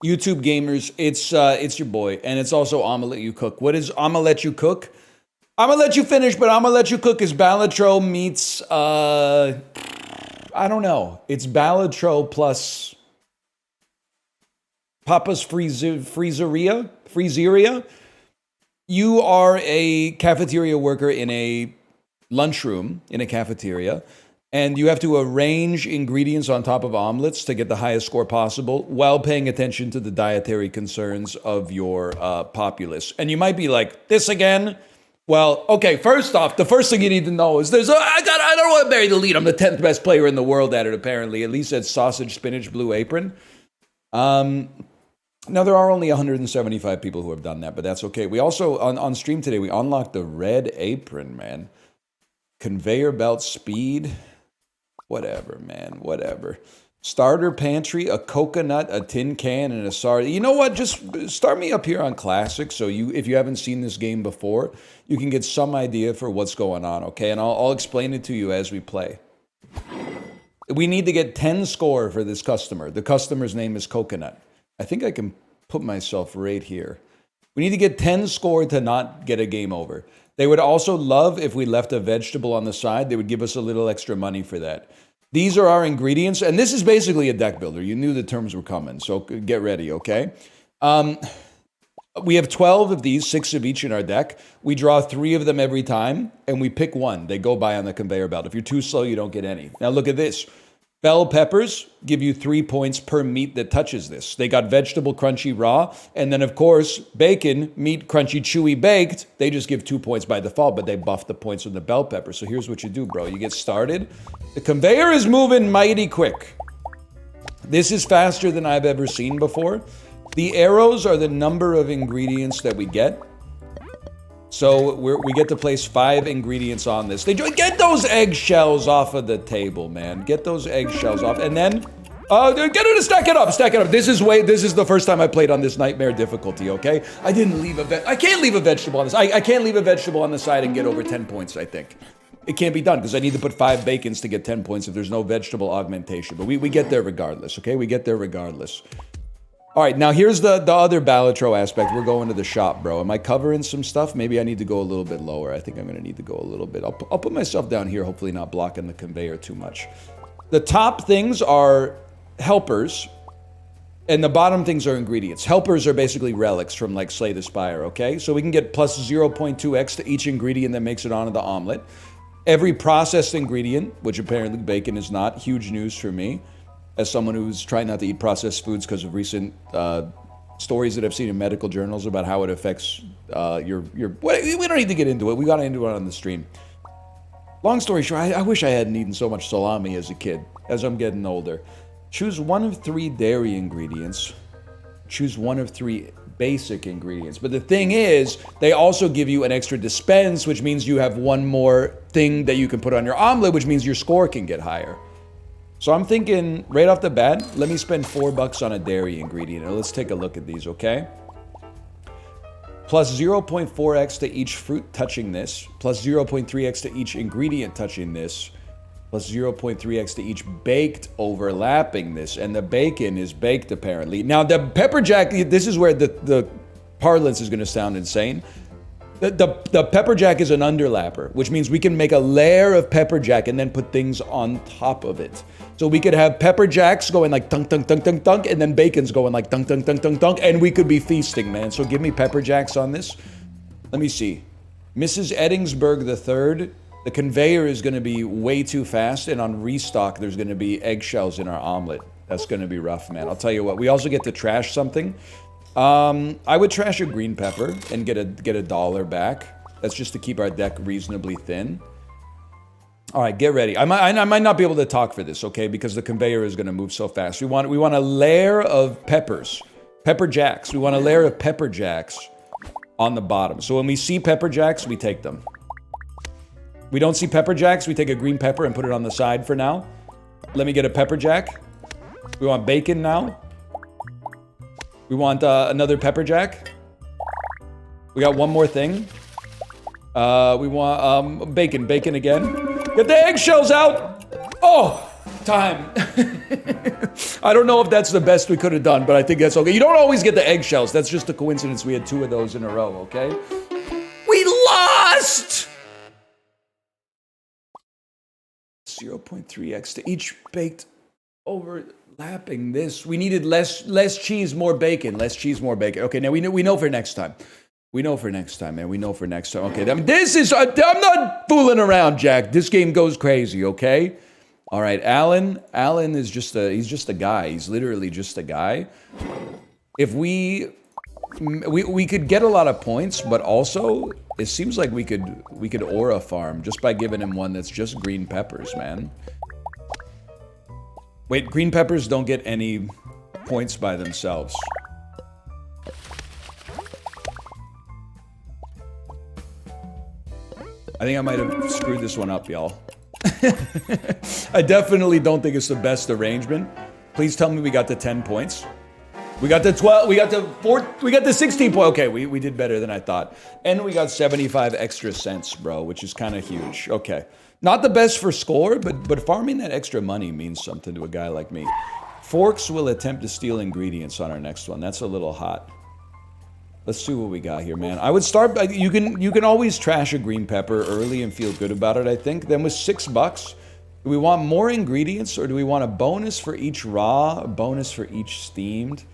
YouTube gamers, it's your boy, and it's also Omelet You Cook. What is Omelet You Cook? I'm gonna let you finish, but Omelet You Cook is Balitro meets I don't know. It's Balitro plus Papa's Freezeria. You are a cafeteria worker in a lunchroom in a cafeteria, and you have to arrange ingredients on top of omelets to get the highest score possible while paying attention to the dietary concerns of your populace. And you might be like, this again? Well, okay, first off, the first thing you need to know is I don't want to bury the lead. I'm the 10th best player in the world at it, apparently. At least at Sausage, Spinach, Blue Apron. Now, there are only 175 people who have done that, but that's okay. We also, on stream today, we unlocked the Red Apron, man. Conveyor belt speed. Whatever, man, whatever. Starter pantry, a coconut, a tin can, and a sardine. You know what? Just start me up here on classic, so if you haven't seen this game before, you can get some idea for what's going on, okay? And I'll explain it to you as we play. We need to get 10 score for this customer. The customer's name is Coconut. I think I can put myself right here. We need to get 10 score to not get a game over. They would also love if we left a vegetable on the side. They would give us a little extra money for that. These are our ingredients, and this is basically a deck builder. You knew the terms were coming, so get ready, okay? We have 12 of these, 6 of each in our deck. We draw 3 of them every time, and we pick one. They go by on the conveyor belt. If you're too slow, you don't get any. Now look at this. Bell peppers give you 3 points per meat that touches this. They got vegetable, crunchy, raw. And then, of course, bacon, meat, crunchy, chewy, baked. They just give 2 points by default, but they buff the points from the bell pepper. So here's what you do, bro. You get started. The conveyor is moving mighty quick. This is faster than I've ever seen before. The arrows are the number of ingredients that we get. So we get to place 5 ingredients on this. Get those eggshells off of the table, man. Get those eggshells off, and then get it to stack it up. Stack it up. This is the first time I played on this nightmare difficulty. Okay, I can't leave a vegetable on this. I can't leave a vegetable on the side and get over 10 points. I think it can't be done because I need to put 5 bacons to get 10 points if there's no vegetable augmentation. But we get there regardless. Okay, we get there regardless. All right, now here's the other Balitro aspect. We're going to the shop, bro. Am I covering some stuff? Maybe I need to go a little bit lower. I think I'm going to need to go a little bit. I'll put myself down here, hopefully not blocking the conveyor too much. The top things are helpers, and the bottom things are ingredients. Helpers are basically relics from, like, Slay the Spire, okay? So we can get plus 0.2x to each ingredient that makes it onto the omelet. Every processed ingredient, which apparently bacon is not, huge news for me, as someone who's trying not to eat processed foods because of recent stories that I've seen in medical journals about how it affects your. We don't need to get into it. We got into it on the stream. Long story short, I wish I hadn't eaten so much salami as a kid. As I'm getting older, choose 1 of 3 dairy ingredients. Choose 1 of 3 basic ingredients. But the thing is, they also give you an extra dispense, which means you have 1 more thing that you can put on your omelet, which means your score can get higher. So I'm thinking, right off the bat, let me spend $4 on a dairy ingredient. Now let's take a look at these, okay? Plus 0.4x to each fruit touching this, plus 0.3x to each ingredient touching this, plus 0.3x to each baked overlapping this. And the bacon is baked, apparently. Now, the pepper jack, this is where the parlance is going to sound insane. The pepper jack is an underlapper, which means we can make a layer of pepper jack and then put things on top of it. So we could have pepper jacks going like dunk, dunk, dunk, dunk, dunk, and then bacon's going like dunk, dunk, dunk, dunk, dunk, and we could be feasting, man. So give me pepper jacks on this. Let me see. Mrs. Eddingsburg III, the conveyor is going to be way too fast, and on restock, there's going to be eggshells in our omelet. That's going to be rough, man. I'll tell you what. We also get to trash something. I would trash a green pepper and get a dollar back. That's just to keep our deck reasonably thin. All right, get ready. I might not be able to talk for this, okay? Because the conveyor is going to move so fast. We want a layer of peppers, pepper jacks. We want a layer of pepper jacks on the bottom. So when we see pepper jacks, we take them. We don't see pepper jacks. We take a green pepper and put it on the side for now. Let me get a pepper jack. We want bacon now. We want another pepper jack. We got one more thing. We want bacon again. Get the eggshells out! Oh, time. I don't know if that's the best we could have done, but I think that's okay. You don't always get the eggshells. That's just a coincidence we had 2 of those in a row, okay? We lost! 0.3x to each baked overlapping this. We needed less cheese, more bacon. Less cheese, more bacon. Okay, now we know for next time. We know for next time, man. We know for next time. Okay, I mean, I'm not fooling around, Jack. This game goes crazy, okay? All right, Alan is he's just a guy. He's literally just a guy. If we could get a lot of points, but also it seems like we could aura farm just by giving him one that's just green peppers, man. Wait, green peppers don't get any points by themselves. I think I might have screwed this one up, y'all. I definitely don't think it's the best arrangement. Please tell me we got the 10 points. We got the 12, we got the 4, we got the 16 points. Okay, we did better than I thought. And we got 75 extra cents, bro, which is kind of huge. Okay. Not the best for score, but farming that extra money means something to a guy like me. Forks will attempt to steal ingredients on our next one. That's a little hot. Let's see what we got here, man. I would start, you can always trash a green pepper early and feel good about it, I think. Then with $6, do we want more ingredients or do we want a bonus for each raw, a bonus for each steamed?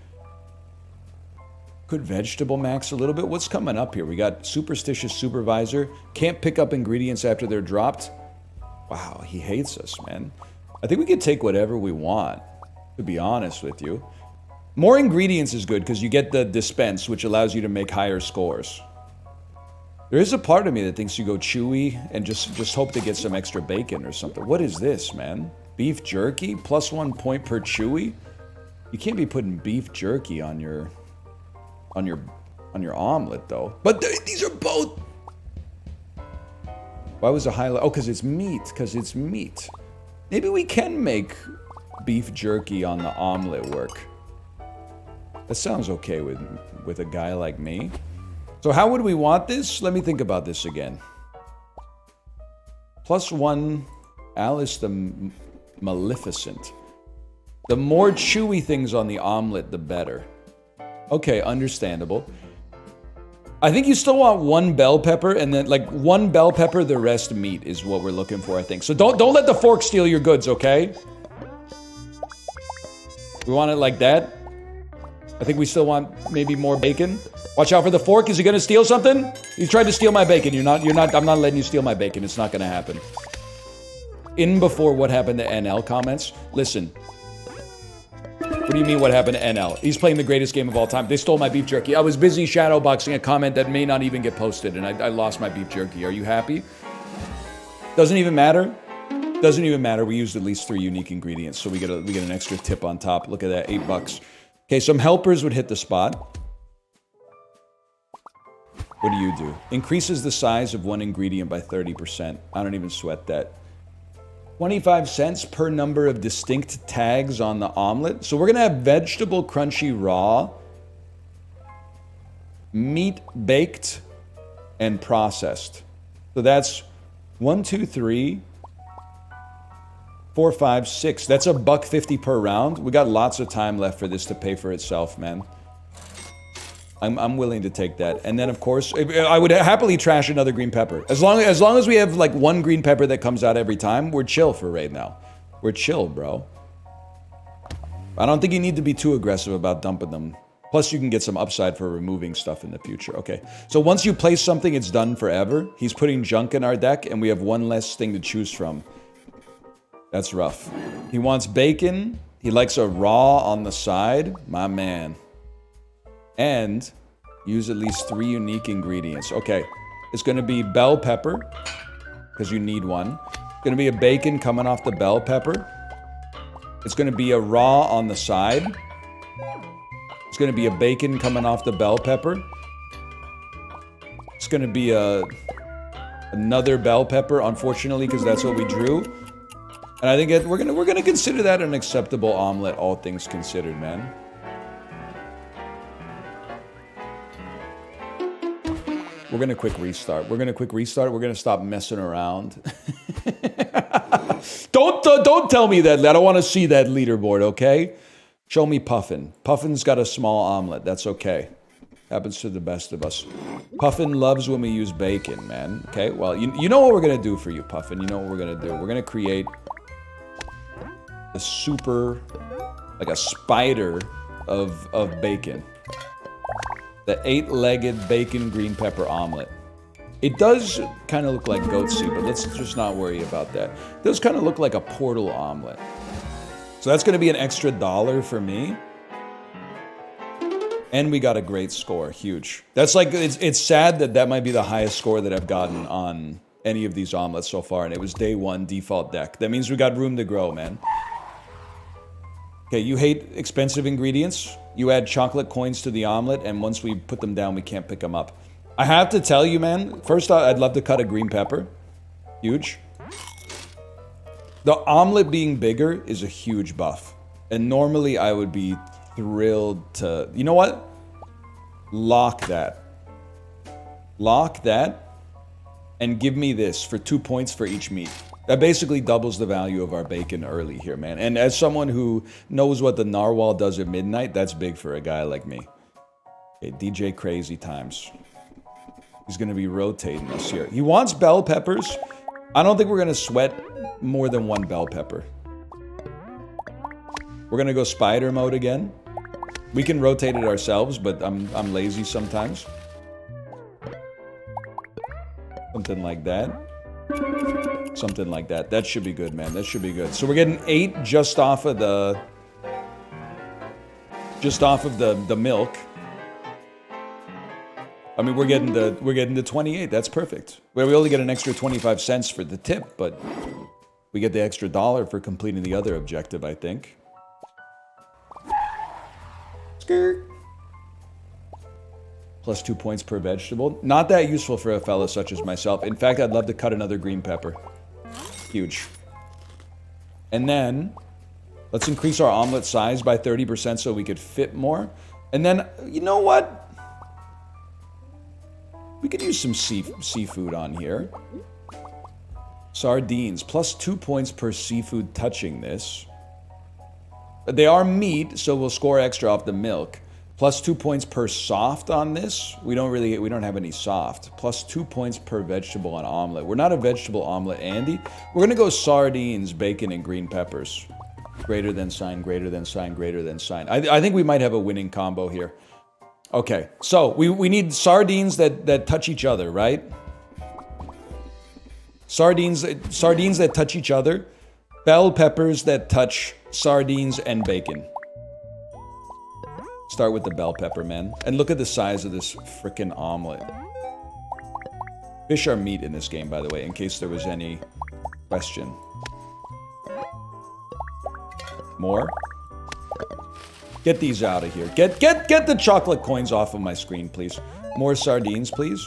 Could vegetable max a little bit? What's coming up here? We got Superstitious Supervisor. Can't pick up ingredients after they're dropped. Wow, he hates us, man. I think we could take whatever we want, to be honest with you. More ingredients is good because you get the dispense, which allows you to make higher scores. There is a part of me that thinks you go chewy and just hope to get some extra bacon or something. What is this, man? Beef jerky? Plus 1 point per chewy? You can't be putting beef jerky on your omelet, though. But these are both... Why was the highlight? Oh, because it's meat. Because it's meat. Maybe we can make beef jerky on the omelet work. That sounds okay with a guy like me. So how would we want this? Let me think about this again. Plus 1, Alice the Maleficent. The more chewy things on the omelet, the better. Okay, understandable. I think you still want 1 bell pepper, and then like 1 bell pepper, the rest meat is what we're looking for, I think. So don't let the fork steal your goods, okay? We want it like that. I think we still want maybe more bacon. Watch out for the fork. Is he gonna steal something? He tried to steal my bacon. I'm not letting you steal my bacon. It's not gonna happen. In before what happened to NL comments. Listen. What do you mean what happened to NL? He's playing the greatest game of all time. They stole my beef jerky. I was busy shadowboxing a comment that may not even get posted, and I lost my beef jerky. Are you happy? Doesn't even matter. Doesn't even matter. We used at least 3 unique ingredients, so we get an extra tip on top. Look at that, $8. Okay, some helpers would hit the spot. What do you do? Increases the size of 1 ingredient by 30%. I don't even sweat that. 25 cents per number of distinct tags on the omelet. So we're gonna have vegetable crunchy raw, meat baked, and processed. So that's 1, 2, 3, 4, 5, 6. That's $1.50 per round. We got lots of time left for this to pay for itself, man. I'm willing to take that. And then, of course, I would happily trash another green pepper. As long as we have, like, 1 green pepper that comes out every time, we're chill for right now. We're chill, bro. I don't think you need to be too aggressive about dumping them. Plus, you can get some upside for removing stuff in the future. Okay, so once you place something, it's done forever. He's putting junk in our deck, and we have 1 less thing to choose from. That's rough. He wants bacon. He likes a raw on the side. My man. And use at least 3 unique ingredients. Okay, it's going to be bell pepper, because you need one. It's going to be a bacon coming off the bell pepper. It's going to be a raw on the side. It's going to be a bacon coming off the bell pepper. It's going to be another bell pepper, unfortunately, because that's what we drew. And I think we're gonna consider that an acceptable omelet, all things considered, man. We're gonna quick restart. We're gonna stop messing around. Don't tell me that. I don't want to see that leaderboard, okay? Show me Puffin. Puffin's got a small omelet. That's okay. Happens to the best of us. Puffin loves when we use bacon, man. Okay, well, you know what we're going to do for you, Puffin. You know what we're going to do. We're going to create a super, like a spider of bacon. The 8-legged bacon green pepper omelet. It does kind of look like goatsy, but let's just not worry about that. It does kind of look like a portal omelet. So that's going to be an extra $1 for me. And we got a great score. Huge. That's like, it's sad that might be the highest score that I've gotten on any of these omelets so far. And it was day 1 default deck. That means we got room to grow, man. Okay, you hate expensive ingredients. You add chocolate coins to the omelet, and once we put them down, we can't pick them up. I have to tell you, man, first I'd love to cut a green pepper. Huge. The omelet being bigger is a huge buff. And normally I would be thrilled to... You know what? Lock that. Lock that. And give me this for 2 points for each meat. That basically doubles the value of our bacon early here, man. And as someone who knows what the narwhal does at midnight, that's big for a guy like me. Okay, DJ Crazy Times. He's going to be rotating us here. He wants bell peppers. I don't think we're going to sweat more than 1 bell pepper. We're going to go spider mode again. We can rotate it ourselves, but I'm lazy sometimes. Something like that. Something like that. That should be good, man. That should be good. So we're getting 8 just off of the milk. I mean, we're getting to 28. That's perfect. We only get an extra 25 cents for the tip, but we get the extra $1 for completing the other objective, I think. Skirt. Plus 2 points per vegetable. Not that useful for a fella such as myself. In fact, I'd love to cut another green pepper. Huge. And then, let's increase our omelet size by 30% so we could fit more. And then, you know what? We could use some seafood on here. Sardines, plus 2 points per seafood touching this. They are meat, so we'll score extra off the milk. Plus 2 points per soft on this. We don't have any soft. Plus 2 points per vegetable on omelet. We're not a vegetable omelet, Andy. We're gonna go sardines, bacon, and green peppers. Greater than sign, greater than sign, greater than sign. I think we might have a winning combo here. Okay, so we need sardines that touch each other, right? Sardines that touch each other. Bell peppers that touch sardines and bacon. Start with the bell pepper, man. And look at the size of this frickin' omelet. Fish are meat in this game, by the way, in case there was any question. More? Get these out of here. Get the chocolate coins off of my screen, please. More sardines, please.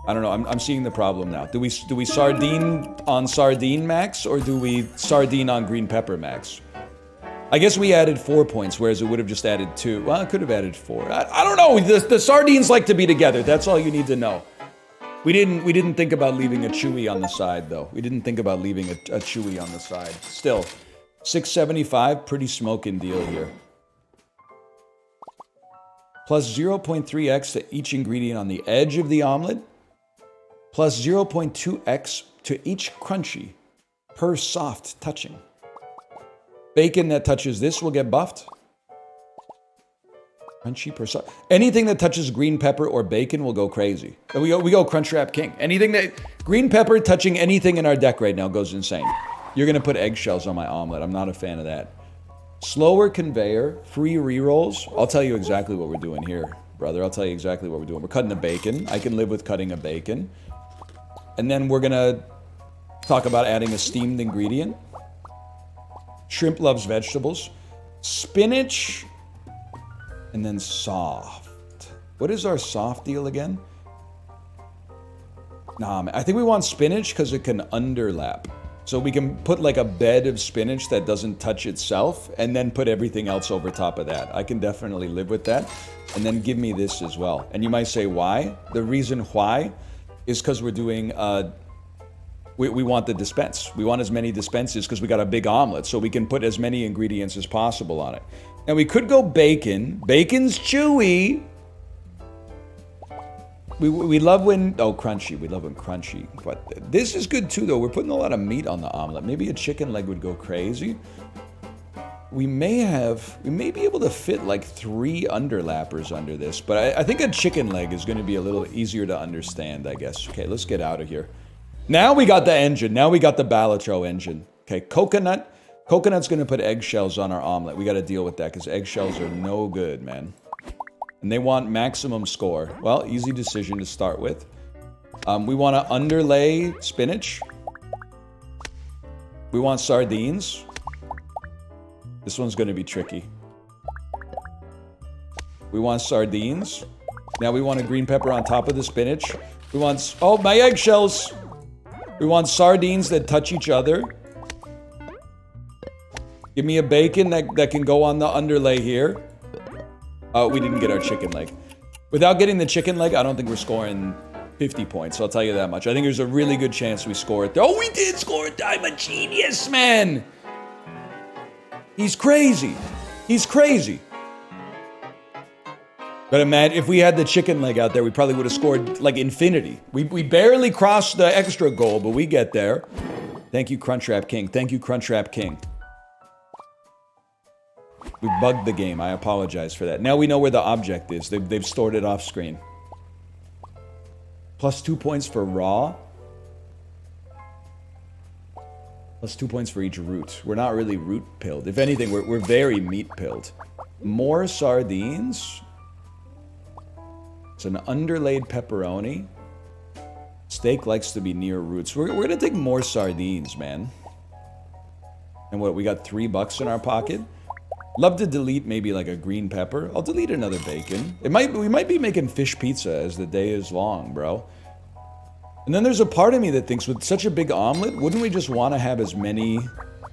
I don't know. I'm seeing the problem now. Do we sardine on sardine max, or do we sardine on green pepper max? I guess we added 4 points, whereas it would have just added 2. Well, it could have added 4. I don't know. The sardines like to be together. That's all you need to know. We didn't think about leaving a chewy on the side, though. We didn't think about leaving a chewy on the side. Still, $6.75, pretty smoking deal here. Plus 0.3x to each ingredient on the edge of the omelet. Plus 0.2x to each crunchy per soft touching. Bacon that touches this will get buffed. Crunchy per soft. Anything that touches green pepper or bacon will go crazy. We go Crunchwrap King. Anything that... Green pepper touching anything in our deck right now goes insane. You're going to put eggshells on my omelet. I'm not a fan of that. Slower conveyor, free rerolls. I'll tell you exactly what we're doing here, brother. I'll tell you exactly what we're doing. We're cutting a bacon. I can live with cutting a bacon. And then we're going to talk about adding a steamed ingredient. Shrimp loves vegetables. Spinach. And then soft. What is our soft deal again? Nah, man. I think we want spinach because it can underlap. So we can put like a bed of spinach that doesn't touch itself and then put everything else over top of that. I can definitely live with that. And then give me this as well. And you might say, why? The reason why is because we're doing We want the dispense. We want as many dispenses because we got a big omelet, so we can put as many ingredients as possible on it. Now we could go bacon. Bacon's chewy. We love when, oh, crunchy. We love when crunchy. But this is good too, though. We're putting a lot of meat on the omelet. Maybe a chicken leg would go crazy. We may be able to fit like 3 underlappers under this, but I think a chicken leg is going to be a little easier to understand, I guess. Okay, let's get out of here. Now we got the engine. Now we got the Balitro engine. Okay, coconut. Coconut's going to put eggshells on our omelet. We got to deal with that because eggshells are no good, man. And they want maximum score. Well, easy decision to start with. We want to underlay spinach. We want sardines. This one's going to be tricky. We want sardines. Now we want a green pepper on top of the spinach. We want... Oh, my eggshells! We want sardines that touch each other. Give me a bacon that can go on the underlay here. Oh, we didn't get our chicken leg. Without getting the chicken leg, I don't think we're scoring 50 points. I'll tell you that much. I think there's a really good chance we score it. Oh, we did score it. I'm a genius, man. He's crazy. He's crazy. But imagine if we had the chicken leg out there, we probably would have scored like infinity. We barely crossed the extra goal, but we get there. Thank you, Crunchwrap King. Thank you, Crunchwrap King. We bugged the game. I apologize for that. Now we know where the object is. They've stored it off screen. Plus 2 points for raw. Plus 2 points for each root. We're not really root pilled. If anything, we're very meat pilled. More sardines. It's an underlaid pepperoni. Steak likes to be near roots. We're gonna take more sardines, man. And what, we got $3 in our pocket? Love to delete maybe like a green pepper. I'll delete another bacon. We might be making fish pizza as the day is long, bro. And then there's a part of me that thinks with such a big omelet, wouldn't we just want to have as many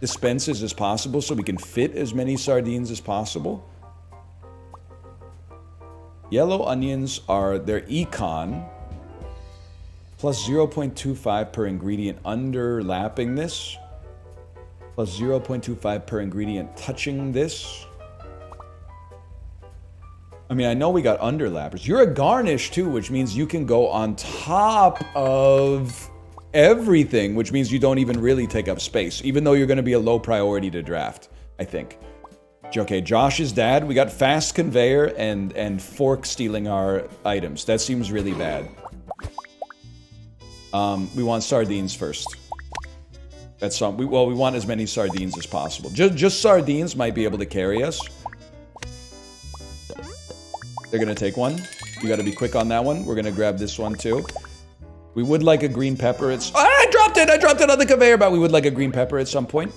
dispenses as possible so we can fit as many sardines as possible? Yellow onions are their econ plus 0.25 per ingredient underlapping this. Plus 0.25 per ingredient touching this. I mean, I know we got underlappers. You're a garnish too, which means you can go on top of everything, which means you don't even really take up space, even though you're going to be a low priority to draft, I think. Okay, Josh's dad, we got fast conveyor and fork stealing our items. That seems really bad. We want sardines first. That's we want as many sardines as possible. Just sardines might be able to carry us. They're gonna take one. You gotta be quick on that one. We're gonna grab this one too. We would like a green pepper. I dropped it on the conveyor belt. We would like a green pepper at some point.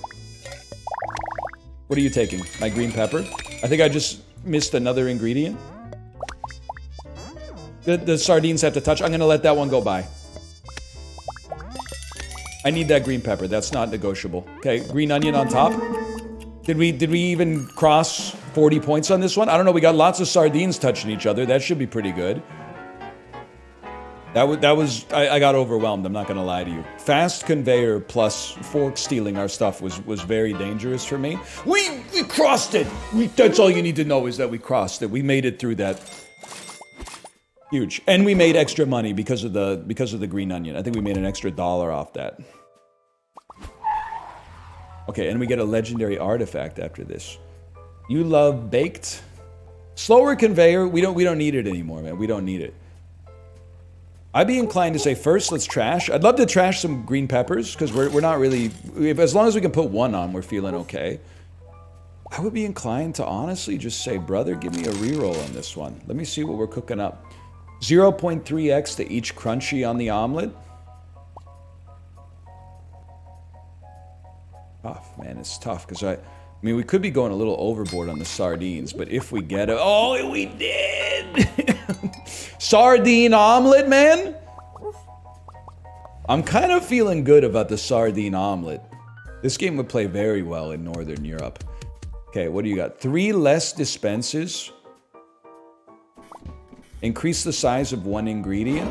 What are you taking? My green pepper? I think I just missed another ingredient. The sardines have to touch. I'm gonna let that one go by. I need that green pepper. That's not negotiable. Okay, green onion on top. Did we even cross 40 points on this one? I don't know. We got lots of sardines touching each other. That should be pretty good. I got overwhelmed. I'm not gonna lie to you. Fast conveyor plus fork stealing our stuff was very dangerous for me. We crossed it. That's all you need to know is that we crossed it. We made it through that. Huge. And we made extra money because of the green onion. I think we made an extra $1 off that. Okay, and we get a legendary artifact after this. You love baked. Slower conveyor. We don't need it anymore, man. We don't need it. I'd be inclined to say first, let's trash. I'd love to trash some green peppers because we're not really. As long as we can put one on, we're feeling okay. I would be inclined to honestly just say, brother, give me a reroll on this one. Let me see what we're cooking up. 0.3x to each crunchy on the omelet. Tough, man. It's tough because I mean, we could be going a little overboard on the sardines, but if we get it, oh, we did. Sardine omelet, man. I'm kind of feeling good about the sardine omelet. This game would play very well in Northern Europe. Okay, what do you got? 3 less dispenses. Increase the size of one ingredient.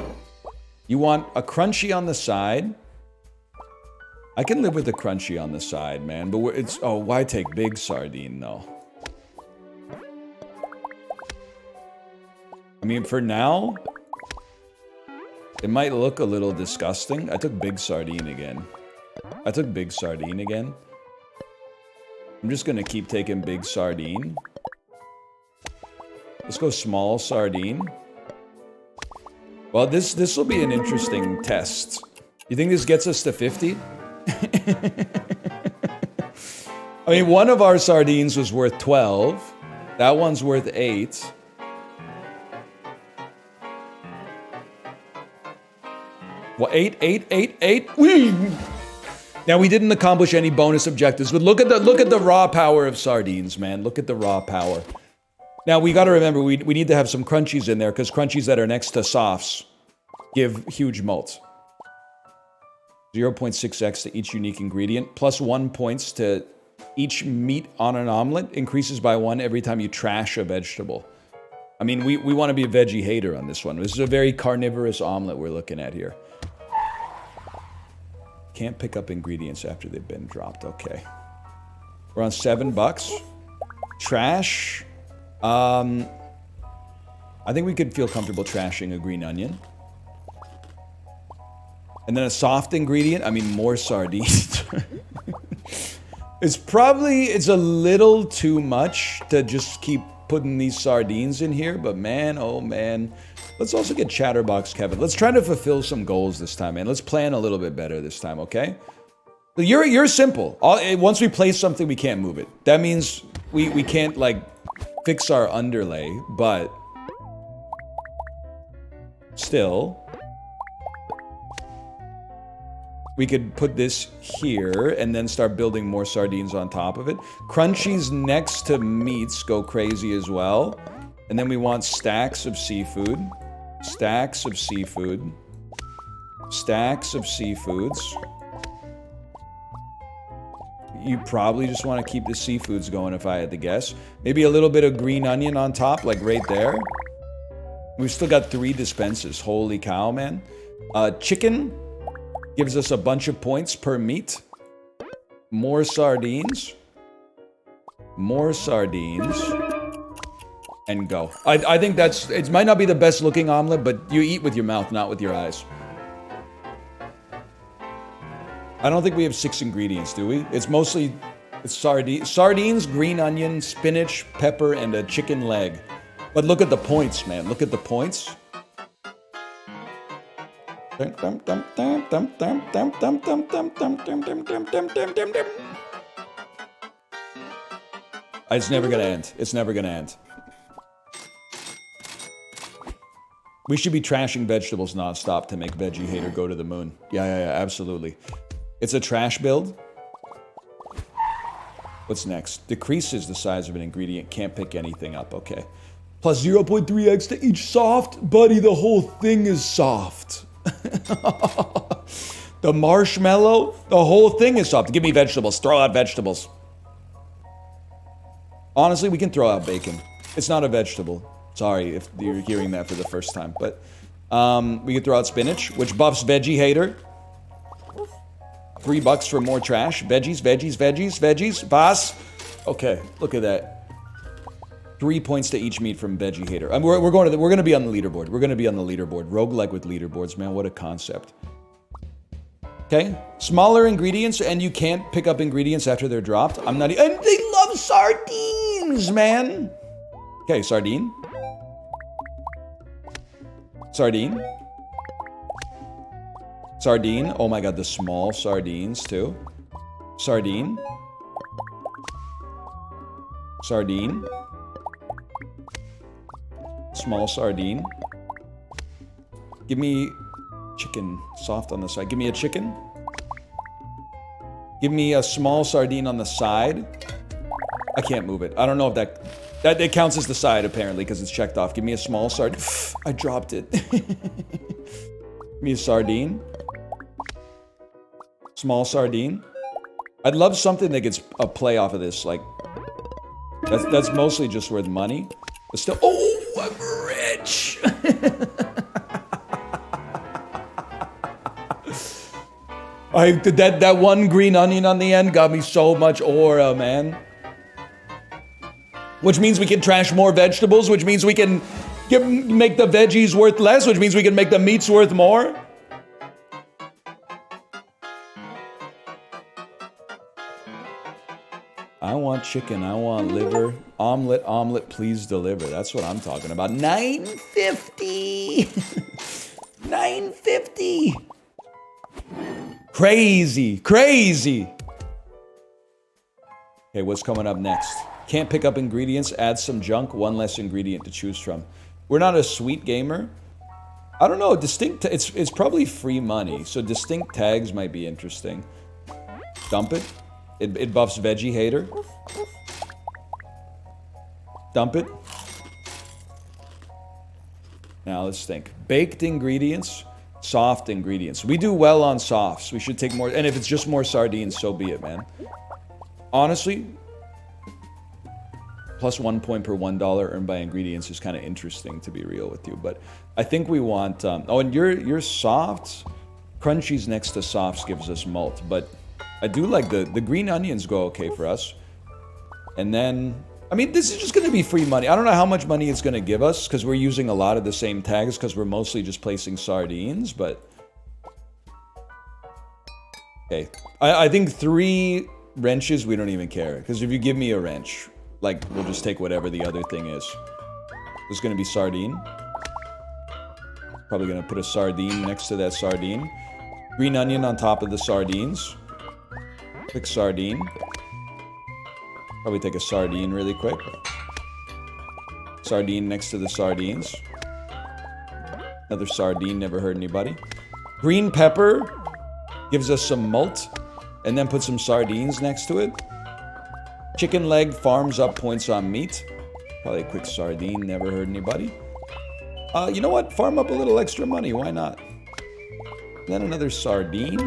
You want a crunchy on the side. I can live with the crunchy on the side, man. But it's... Oh, why take big sardine, though? I mean, for now... It might look a little disgusting. I took big sardine again. I'm just gonna keep taking big sardine. Let's go small sardine. Well, this will be an interesting test. You think this gets us to 50? I mean, one of our sardines was worth 12. That one's worth 8. Well, 8, 8, 8, 8. Whee! Now, we didn't accomplish any bonus objectives, but look at the raw power of sardines, man. Look at the raw power. Now, we got to remember, we need to have some crunchies in there, because crunchies that are next to softs give huge mults. 0.6x to each unique ingredient, plus 1 points to each meat on an omelet, increases by 1 every time you trash a vegetable. I mean, we want to be a veggie hater on this one. This is a very carnivorous omelet we're looking at here. Can't pick up ingredients after they've been dropped. Okay. We're on $7. Trash. I think we could feel comfortable trashing a green onion. And then a soft ingredient. I mean, more sardines. It's a little too much to just keep putting these sardines in here. But man, oh man. Let's also get Chatterbox Kevin. Let's try to fulfill some goals this time, man. Let's plan a little bit better this time, okay? You're simple. Once we place something, we can't move it. That means we can't, like, fix our underlay, but still, we could put this here and then start building more sardines on top of it. Crunchies next to meats go crazy as well. And then we want stacks of seafood. Stacks of seafood. Stacks of seafoods. You probably just want to keep the seafoods going if I had to guess. Maybe a little bit of green onion on top, like right there. We've still got 3 dispenses. Holy cow, man. Chicken gives us a bunch of points per meat. More sardines. More sardines. And go. I think it might not be the best looking omelet, but you eat with your mouth, not with your eyes. I don't think we have 6 ingredients, do we? It's sardines, green onion, spinach, pepper, and a chicken leg. But look at the points, man. Look at the points. It's never gonna end. It's never gonna end. We should be trashing vegetables nonstop to make Veggie Hater go to the moon. Yeah, absolutely. It's a trash build. What's next? Decreases the size of an ingredient. Can't pick anything up. Okay. Plus 0.3x to each soft. Buddy, the whole thing is soft. The marshmallow, the whole thing is soft. Give me vegetables. Throw out vegetables. Honestly, we can throw out bacon. It's not a vegetable. Sorry if you're hearing that for the first time, but we could throw out spinach, which buffs Veggie Hater. $3 for more trash. Veggies, veggies, veggies, veggies. Boss. Okay, look at that. 3 points to each meat from Veggie Hater. I mean, we're going to be on the leaderboard. We're going to be on the leaderboard. Roguelike with leaderboards, man. What a concept. Okay, smaller ingredients, and you can't pick up ingredients after they're dropped. And they love sardines, man. Okay, sardine. Sardine. Sardine. Oh my god, the small sardines too. Sardine. Sardine. Small sardine. Give me chicken. Soft on the side. Give me a chicken. Give me a small sardine on the side. I can't move it. I don't know if that it counts as the side, apparently, because it's checked off. Give me a small sardine. I dropped it. Give me a sardine. Small sardine. I'd love something that gets a play off of this. Like, that's mostly just worth money. But still, oh, I'm rich. That one green onion on the end got me so much aura, man. Which means we can trash more vegetables, which means we can make the veggies worth less, which means we can make the meats worth more. I want chicken, I want liver. Omelet, please deliver. That's what I'm talking about. $9.50. $9.50. Crazy. Okay, what's coming up next? Can't pick up ingredients, add some junk, one less ingredient to choose from. We're not a sweet gamer. I don't know, it's probably free money, so distinct tags might be interesting. Dump it. It buffs veggie hater. Dump it. Now let's think. Baked ingredients, soft ingredients. We do well on softs. We should take more, and if it's just more sardines, so be it, man. Honestly, plus 1 point per $1 earned by ingredients is kind of interesting, to be real with you. But I think we want, oh, and your softs, crunchies next to softs gives us malt, but I do like the green onions go okay for us. And then, I mean, this is just going to be free money. I don't know how much money it's going to give us because we're using a lot of the same tags because we're mostly just placing sardines, but... Okay. I think 3 wrenches, we don't even care. Because if you give me a wrench, like, we'll just take whatever the other thing is. There's going to be sardine. Probably going to put a sardine next to that sardine. Green onion on top of the sardines. Quick sardine. Probably take a sardine really quick. Sardine next to the sardines. Another sardine, never hurt anybody. Green pepper gives us some malt. And then put some sardines next to it. Chicken leg farms up points on meat. Probably a quick sardine, never hurt anybody. You know what? Farm up a little extra money, why not? Then another sardine.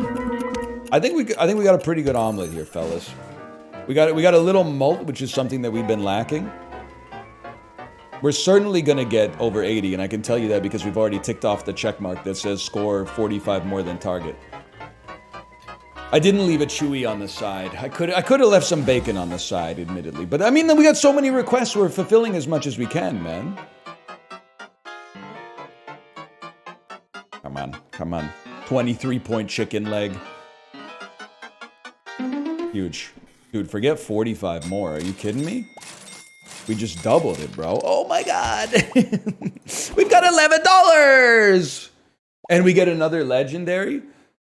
I think we got a pretty good omelet here, fellas. We got a little malt, which is something that we've been lacking. We're certainly gonna get over 80, and I can tell you that because we've already ticked off the check mark that says score 45 more than target. I didn't leave a chewy on the side. I could have left some bacon on the side, admittedly. But I mean, we got so many requests, we're fulfilling as much as we can, man. Come on. 23-point chicken leg. Huge. Dude, forget 45 more. Are you kidding me? We just doubled it, bro. Oh my god. We've got $11! And we get another legendary.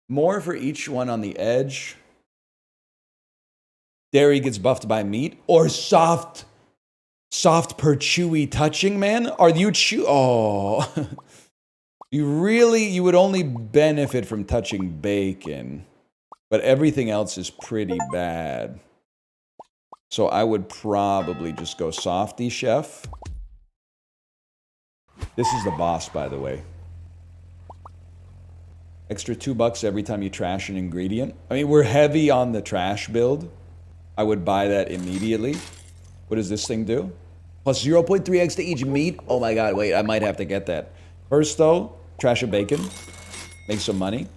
More for each one on the edge. Dairy gets buffed by meat. Or soft per chewy touching, man. Are you Oh. You would only benefit from touching bacon. But everything else is pretty bad. So I would probably just go softy, chef. This is the boss, by the way. Extra $2 every time you trash an ingredient. I mean, we're heavy on the trash build. I would buy that immediately. What does this thing do? Plus 0.3x to each meat? Oh my god, wait, I might have to get that. First though, trash a bacon. Make some money.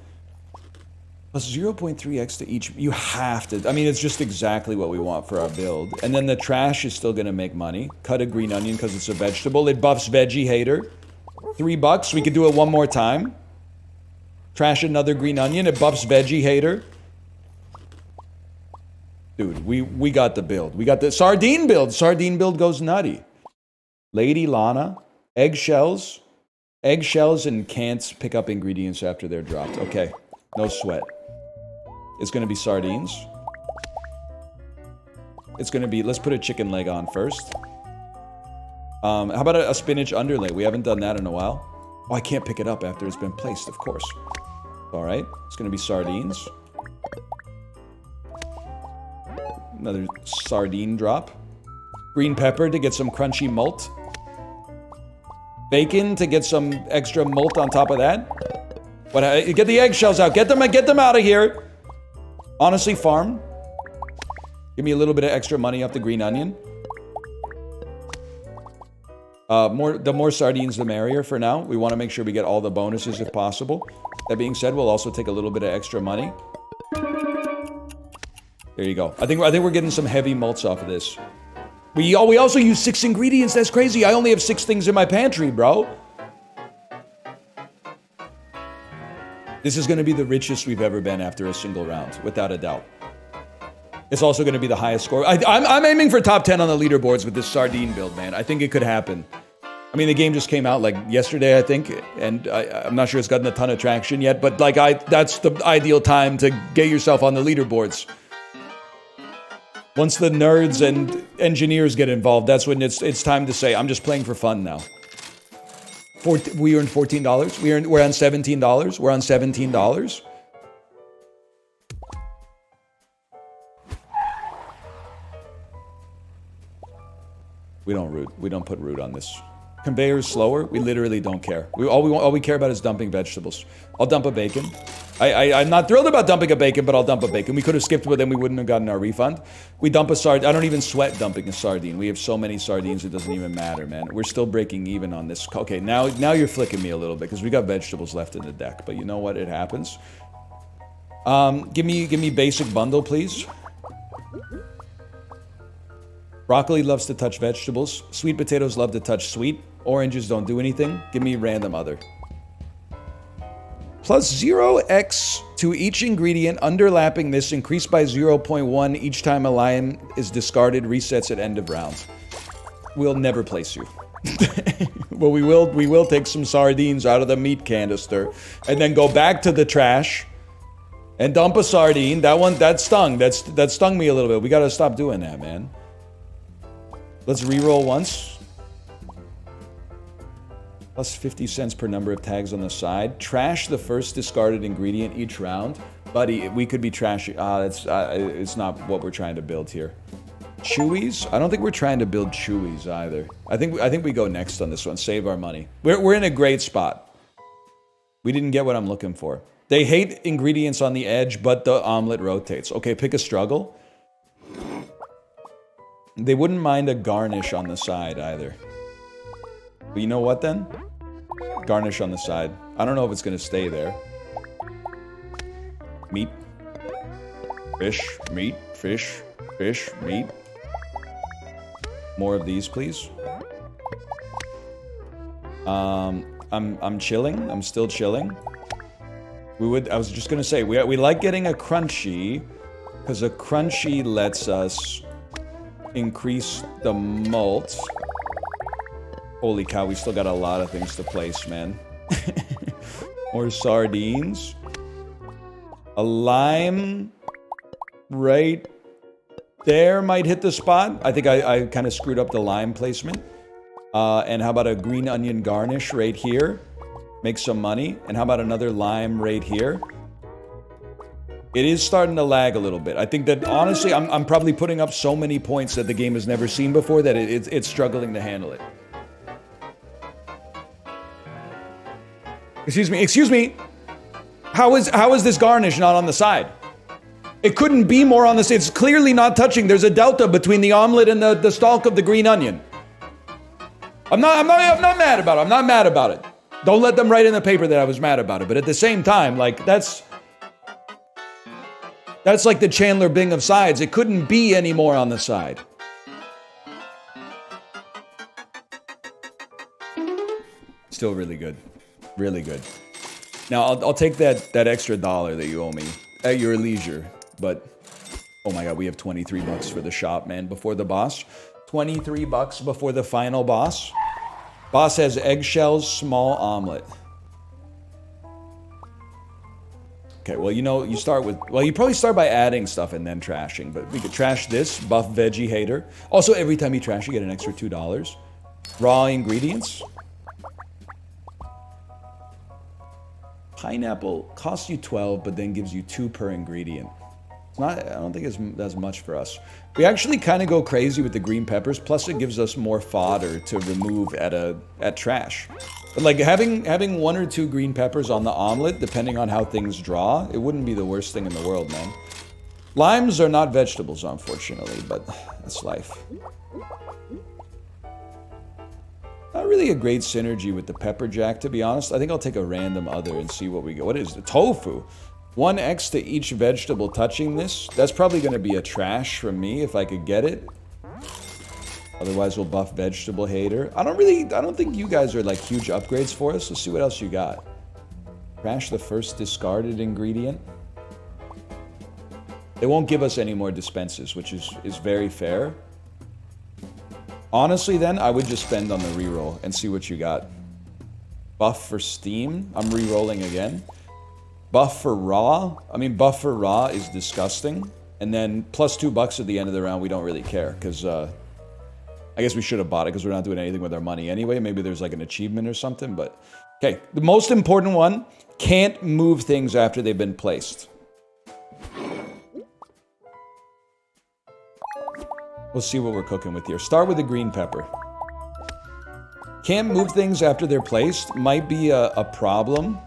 Plus 0.3x to each. You have to. I mean, it's just exactly what we want for our build. And then the trash is still going to make money. Cut a green onion because it's a vegetable. It buffs veggie hater. $3. We could do it one more time. Trash another green onion. It buffs veggie hater. Dude, we got the build. We got the sardine build. Sardine build goes nutty. Lady Lana. Eggshells. Eggshells and can't pick up ingredients after they're dropped. Okay. No sweat. It's going to be sardines. It's going to be... Let's put a chicken leg on first. How about a spinach underlay? We haven't done that in a while. Oh, I can't pick it up after it's been placed, of course. Alright. It's going to be sardines. Another sardine drop. Green pepper to get some crunchy malt. Bacon to get some extra malt on top of that. Get the eggshells out. Get them out of here. Honestly, farm. Give me a little bit of extra money off the green onion. The more sardines, the merrier for now. We want to make sure we get all the bonuses if possible. That being said, we'll also take a little bit of extra money. There you go. I think we're getting some heavy malts off of this. We also use 6 ingredients. That's crazy. I only have 6 things in my pantry, bro. This is going to be the richest we've ever been after a single round, without a doubt. It's also going to be the highest score. I'm aiming for top 10 on the leaderboards with this sardine build, man. I think it could happen. I mean, the game just came out like yesterday, I think, and I'm not sure it's gotten a ton of traction yet, but like that's the ideal time to get yourself on the leaderboards. Once the nerds and engineers get involved, that's when it's time to say, I'm just playing for fun now. We earned $14. We're on $17. We're on $17. We don't put root on this. Conveyor is slower. We literally don't care. All we care about is dumping vegetables. I'll dump a bacon. I'm not thrilled about dumping a bacon, but I'll dump a bacon. We could have skipped, but then we wouldn't have gotten our refund. We dump a sardine. I don't even sweat dumping a sardine. We have so many sardines, it doesn't even matter, man. We're still breaking even on this. Okay, now you're flicking me a little bit because we got vegetables left in the deck. But you know what? It happens. Give me basic bundle, please. Broccoli loves to touch vegetables. Sweet potatoes love to touch sweet. Oranges don't do anything. Give me random other. Plus 0x to each ingredient underlapping this, increased by 0.1 each time a lime is discarded, resets at end of round. We'll never place you. Well, we will take some sardines out of the meat canister and then go back to the trash and dump a sardine. That stung. That stung me a little bit. We gotta stop doing that, man. Let's re-roll once. Plus 50 cents per number of tags on the side. Trash the first discarded ingredient each round. Buddy, we could be trashing. It's not what we're trying to build here. Chewies? I don't think we're trying to build chewies either. I think we go next on this one. Save our money. We're in a great spot. We didn't get what I'm looking for. They hate ingredients on the edge, but the omelet rotates. Okay, pick a struggle. They wouldn't mind a garnish on the side either. But you know what then? Garnish on the side. I don't know if it's going to stay there. Meat. Fish. Meat. Fish. Fish. Meat. More of these, please. I'm chilling. I'm still chilling. I was just going to say, we like getting a crunchy, because a crunchy lets us increase the malt. Holy cow, we still got a lot of things to place, man. More sardines. A lime right there might hit the spot. I think I kind of screwed up the lime placement. And how about a green onion garnish right here? Make some money. And how about another lime right here? It is starting to lag a little bit. I think that, honestly, I'm probably putting up so many points that the game has never seen before that it's struggling to handle it. Excuse me. How is this garnish not on the side? It couldn't be more on the side. It's clearly not touching. There's a delta between the omelet and the stalk of the green onion. I'm not mad about it. I'm not mad about it. Don't let them write in the paper that I was mad about it. But at the same time, like, that's like the Chandler Bing of sides. It couldn't be any more on the side. Still really good. Really good. Now, I'll take that extra $1 that you owe me at your leisure. But, oh my God, we have 23 bucks for the shop, man, before the boss. 23 bucks before the final boss. Boss has eggshells, small omelet. Okay, well, you know, you probably start by adding stuff and then trashing. But we could trash this, buff veggie hater. Also, every time you trash, you get an extra $2. Raw ingredients. Pineapple costs you 12, but then gives you 2 per ingredient. It's not, I don't think it's that's much for us. We actually kind of go crazy with the green peppers, plus it gives us more fodder to remove at trash. But like having 1 or 2 green peppers on the omelet, depending on how things draw, it wouldn't be the worst thing in the world, man. Limes are not vegetables, unfortunately, but that's life. Not really a great synergy with the pepper jack, to be honest. I think I'll take a random other and see what we get. What is the tofu? 1x to each vegetable touching this. That's probably going to be a trash from me if I could get it. Otherwise, we'll buff vegetable hater. I don't think you guys are like huge upgrades for us. Let's see what else you got. Trash the first discarded ingredient. They won't give us any more dispenses, which is very fair. Honestly, then, I would just spend on the reroll and see what you got. Buff for steam. I'm rerolling again. Buff for raw. I mean, buff for raw is disgusting. And then plus $2 at the end of the round, we don't really care. Because, I guess we should have bought it because we're not doing anything with our money anyway. Maybe there's like an achievement or something, but... Okay, the most important one. Can't move things after they've been placed. We'll see what we're cooking with here. Start with the green pepper. Can't move things after they're placed. Might be a problem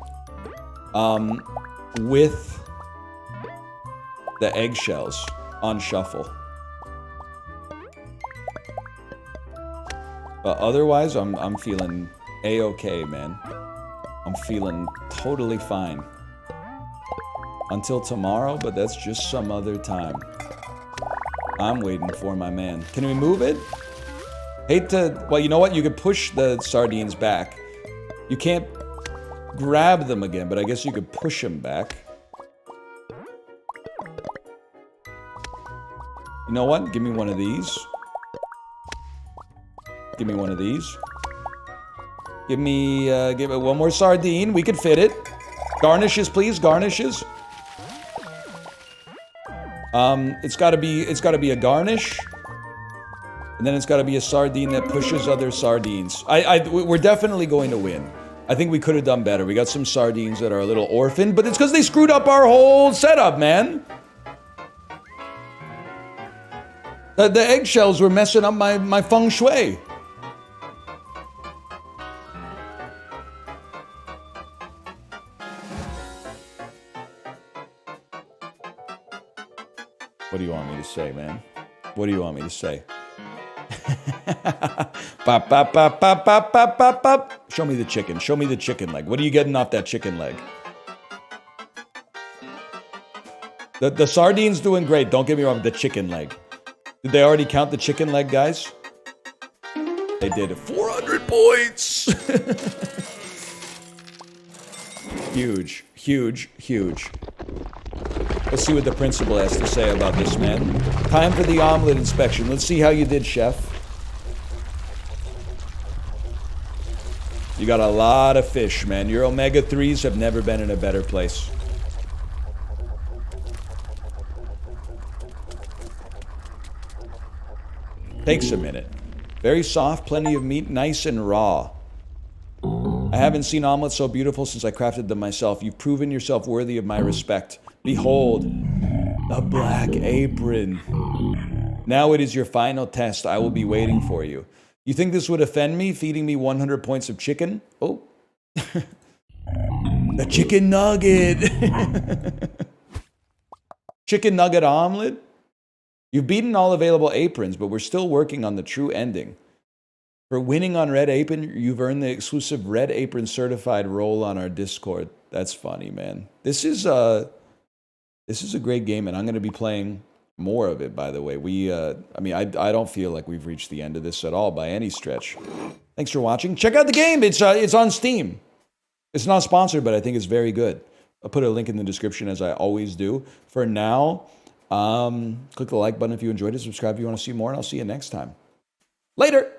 with the eggshells on shuffle. But otherwise, I'm feeling A-okay, man. I'm feeling totally fine. Until tomorrow, but that's just some other time. I'm waiting for my man. Can we move it? Hate to... Well, you know what? You could push the sardines back. You can't grab them again, but I guess you could push them back. You know what? Give me one of these. Give me one of these. Give me one more sardine. We could fit it. Garnishes, please. Garnishes. It's gotta be a garnish. And then it's gotta be a sardine that pushes other sardines. We're definitely going to win. I think we could have done better. We got some sardines that are a little orphaned, but it's because they screwed up our whole setup, man. The eggshells were messing up my feng shui. What do you want me to say, man? What do you want me to say? Bop, bop, bop, bop, bop, bop, bop, bop. Show me the chicken. Show me the chicken leg. What are you getting off that chicken leg? The sardines doing great. Don't get me wrong. The chicken leg. Did they already count the chicken leg, guys? They did. 400 points! Huge. Huge. Huge. Let's see what the principal has to say about this, man. Time for the omelet inspection. Let's see how you did, chef. You got a lot of fish, man. Your omega-3s have never been in a better place. Takes a minute. Very soft, plenty of meat, nice and raw. I haven't seen omelets so beautiful since I crafted them myself. You've proven yourself worthy of my respect. Behold, the black apron. Now it is your final test. I will be waiting for you. You think this would offend me, feeding me 100 points of chicken? Oh. The chicken nugget. Chicken nugget omelet? You've beaten all available aprons, but we're still working on the true ending. For winning on Red Apron, you've earned the exclusive Red Apron certified role on our Discord. That's funny, man. This is a great game, and I'm going to be playing more of it, by the way. I don't feel like we've reached the end of this at all by any stretch. Thanks for watching. Check out the game. It's on Steam. It's not sponsored, but I think it's very good. I'll put a link in the description as I always do. For now, click the like button if you enjoyed it. Subscribe if you want to see more, and I'll see you next time. Later!